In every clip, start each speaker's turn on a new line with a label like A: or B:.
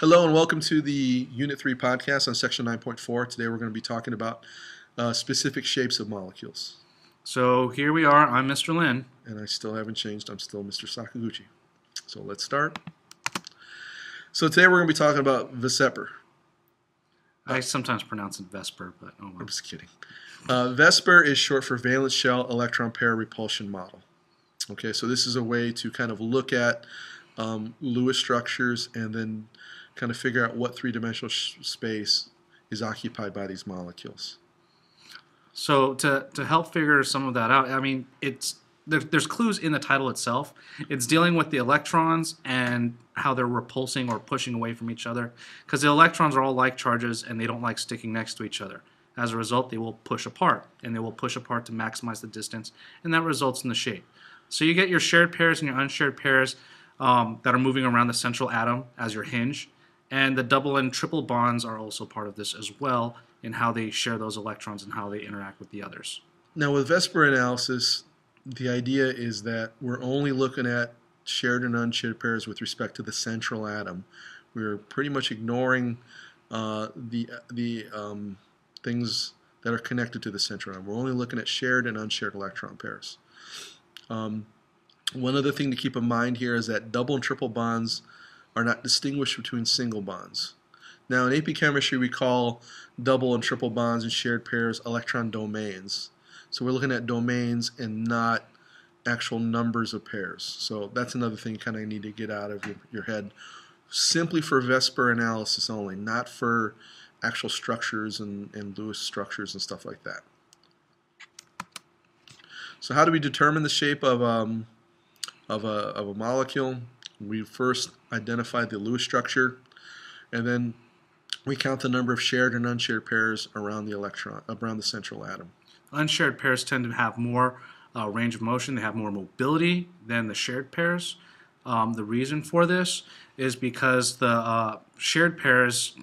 A: Hello and welcome to the Unit 3 podcast on Section 9.4. Today we're going to be talking about specific shapes of molecules.
B: So here we are. I'm Mr. Lin.
A: And I still haven't changed. I'm still Mr. Sakaguchi. So let's start. So today we're going to be talking about VSEPR.
B: I sometimes pronounce it Vesper, but oh well.
A: I'm just kidding. VSEPR is short for valence shell electron pair repulsion model. Okay, so this is a way to kind of look at Lewis structures and then kind of figure out what three-dimensional space is occupied by these molecules.
B: So to help figure some of that out, I mean, there's clues in the title itself. It's dealing with the electrons and how they're repulsing or pushing away from each other, because the electrons are all like charges and they don't like sticking next to each other. As a result, they will push apart, and they will push apart to maximize the distance, and that results in the shape. So you get your shared pairs and your unshared pairs that are moving around the central atom as your hinge, and the double and triple bonds are also part of this as well in how they share those electrons and how they interact with the others.
A: Now with VSEPR analysis, the idea is that we're only looking at shared and unshared pairs with respect to the central atom. We're pretty much ignoring the things that are connected to the central atom. We're only looking at shared and unshared electron pairs. One other thing to keep in mind here is that double and triple bonds are not distinguished between single bonds. Now in AP chemistry we call double and triple bonds and shared pairs electron domains. So we're looking at domains and not actual numbers of pairs. So that's another thing you kind of need to get out of your head. Simply for VSEPR analysis only, not for actual structures and Lewis structures and stuff like that. So how do we determine the shape of a molecule? We first identify the Lewis structure, and then we count the number of shared and unshared pairs around the central atom.
B: Unshared pairs tend to have more range of motion. They have more mobility than the shared pairs. The reason for this is because the shared pairs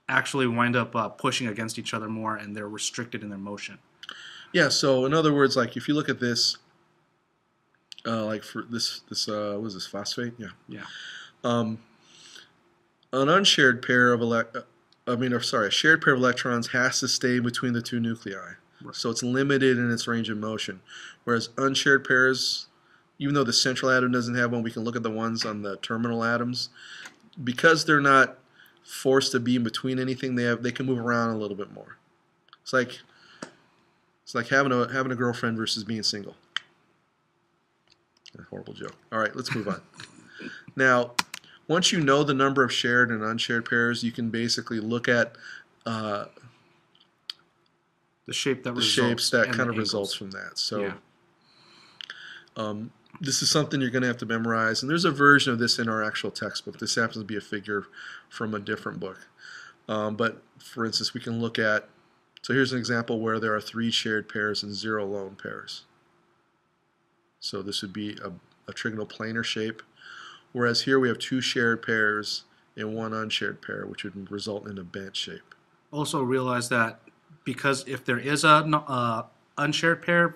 B: actually wind up pushing against each other more, and they're restricted in their motion.
A: Yeah, so in other words, like if you look at this, like for this what is this, phosphate? Yeah.
B: Yeah.
A: An unshared pair of a shared pair of electrons has to stay between the two nuclei.
B: Right.
A: So it's limited in its range of motion. Whereas unshared pairs, even though the central atom doesn't have one, we can look at the ones on the terminal atoms. Because they're not forced to be in between anything, they can move around a little bit more. It's like having a girlfriend versus being single. A horrible joke. All right, let's move on. Now, once you know the number of shared and unshared pairs, you can basically look at
B: the shape that
A: shapes that kind of results from that. So
B: yeah.
A: This is something you're going to have to memorize, and there's a version of this in our actual textbook. This happens to be a figure from a different book. But for instance, we can look at, so here's an example where there are 3 shared pairs and 0 lone pairs. So this would be a trigonal planar shape, whereas here we have 2 shared pairs and 1 unshared pair, which would result in a bent shape.
B: Also realize that because if there is a unshared pair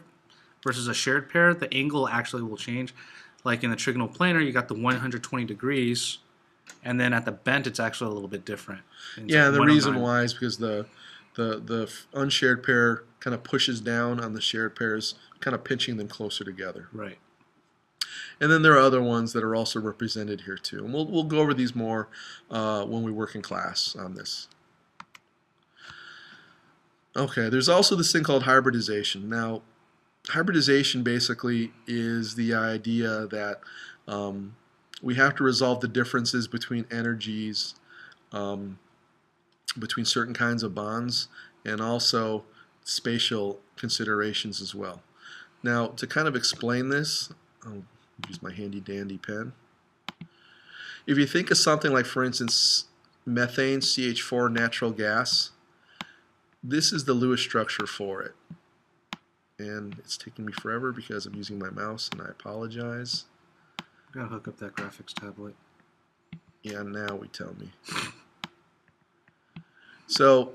B: versus a shared pair, the angle actually will change. Like in the trigonal planar, you got the 120 degrees, and then at the bent, it's actually a little bit different.
A: Yeah, and the reason why is because the unshared pair kind of pushes down on the shared pairs, kind of pinching them closer together.
B: Right.
A: And then there are other ones that are also represented here too. And we'll go over these more when we work in class on this. Okay, there's also this thing called hybridization. Now, hybridization basically is the idea that we have to resolve the differences between energies between certain kinds of bonds, and also spatial considerations as well. Now, to kind of explain this, I'll use my handy dandy pen. If you think of something like, for instance, methane, CH4 natural gas, this is the Lewis structure for it. And it's taking me forever because I'm using my mouse, and I apologize.
B: Gotta hook up that graphics tablet.
A: Yeah, now we tell me. So,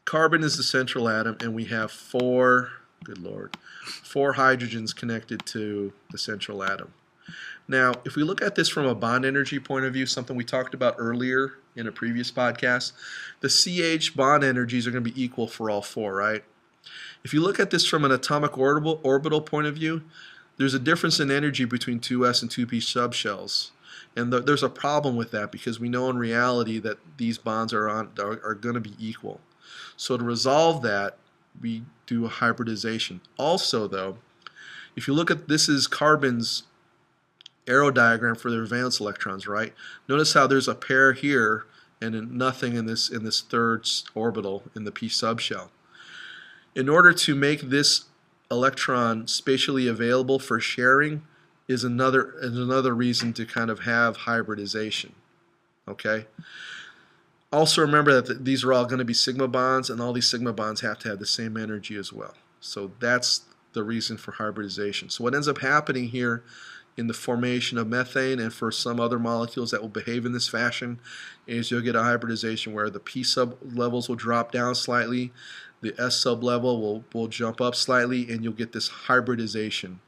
A: carbon is the central atom, and we have 4 hydrogens connected to the central atom. Now, if we look at this from a bond energy point of view, something we talked about earlier in a previous podcast, the CH bond energies are going to be equal for all four, right? If you look at this from an atomic orbital point of view, there's a difference in energy between 2s and 2p subshells. And there's a problem with that because we know in reality that these bonds are going to be equal. So to resolve that, we do a hybridization. Also, though, if you look at this is carbon's arrow diagram for their valence electrons, right? Notice how there's a pair here and nothing in this third orbital in the p subshell. In order to make this electron spatially available for sharing is another reason to kind of have hybridization. Okay? Also remember that these are all going to be sigma bonds, and all these sigma bonds have to have the same energy as well. So that's the reason for hybridization. So what ends up happening here in the formation of methane and for some other molecules that will behave in this fashion is you'll get a hybridization where the P sub levels will drop down slightly, the S sub level will jump up slightly, and you'll get this hybridization.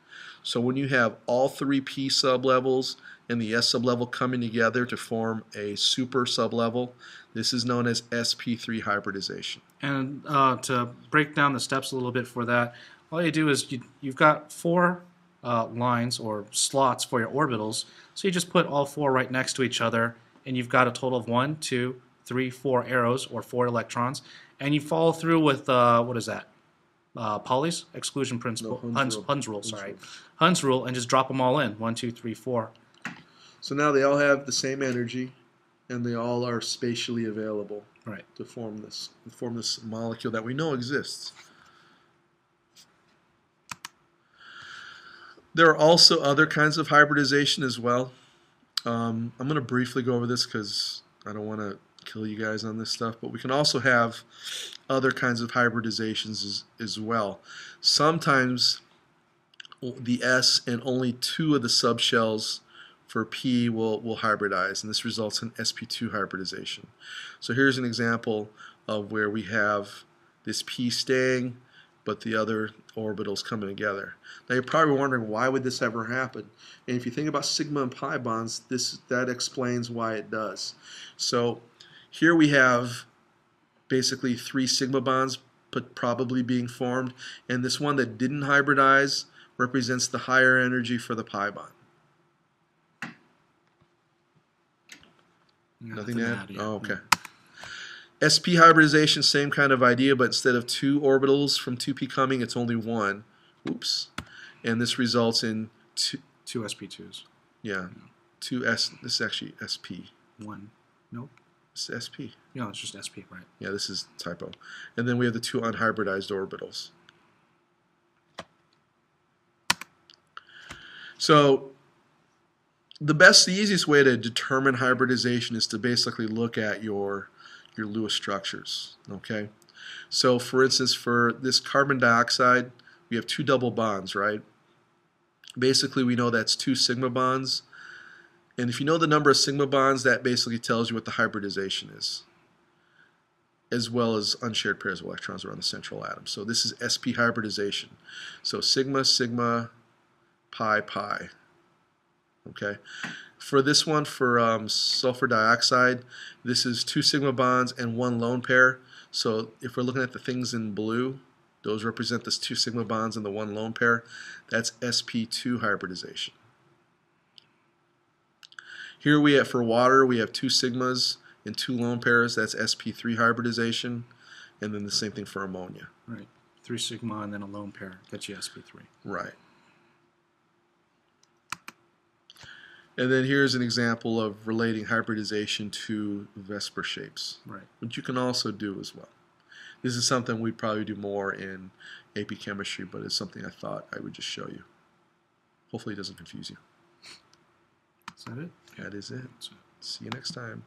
A: So when you have all three P sub levels and the S sub level coming together to form a super sub level, this is known as sp3 hybridization.
B: And to break down the steps a little bit for that, all you do is you've got four lines or slots for your orbitals, so you just put all four right next to each other, and you've got a total of 1, 2, 3, 4 arrows or 4 electrons, and you follow through with what is that? Pauli's exclusion principle,
A: No,
B: Hund's rule, sorry, Hund's rule, and just drop them all in 1, 2, 3, 4.
A: So now they all have the same energy, and they all are spatially available,
B: right,
A: to form this molecule that we know exists. There are also other kinds of hybridization as well. I'm going to briefly go over this because I don't want to kill you guys on this stuff, but we can also have other kinds of hybridizations as well. Sometimes the S and only 2 of the subshells for P will hybridize, and this results in sp2 hybridization. So here's an example of where we have this P staying, but the other orbitals coming together. Now you're probably wondering, why would this ever happen? And if you think about sigma and pi bonds, that explains why it does. So here we have basically 3 sigma bonds probably being formed, and this one that didn't hybridize represents the higher energy for the pi bond. Nothing to add? Oh, okay. sp hybridization, same kind of idea, but instead of 2 orbitals from 2p coming, it's only 1. Oops. And this results in
B: 2 sp2s.
A: Yeah. 2s. This is actually sp.
B: 1. Nope.
A: It's sp.
B: No, it's just sp, right?
A: Yeah, this is typo. And then we have the 2 unhybridized orbitals. So the easiest way to determine hybridization is to basically look at your Lewis structures. Okay, so for instance, for this carbon dioxide, we have 2 double bonds, right? Basically, we know that's 2 sigma bonds, and if you know the number of sigma bonds, that basically tells you what the hybridization is, as well as unshared pairs of electrons around the central atom. So this is sp hybridization. So sigma, sigma, pi, pi. Okay. For this one, for sulfur dioxide, this is 2 sigma bonds and 1 lone pair. So if we're looking at the things in blue, those represent this 2 sigma bonds and the 1 lone pair. That's sp2 hybridization. Here we have, for water, we have 2 sigmas and 2 lone pairs. That's sp3 hybridization. And then the same thing for ammonia.
B: Right. 3 sigma and then a lone pair. Gets you sp3.
A: Right. And then here's an example of relating hybridization to Vesper shapes,
B: right,
A: which you can also do as well. This is something we'd probably do more in AP chemistry, but it's something I thought I would just show you. Hopefully it doesn't confuse you.
B: Is that it?
A: That is it. See you next time.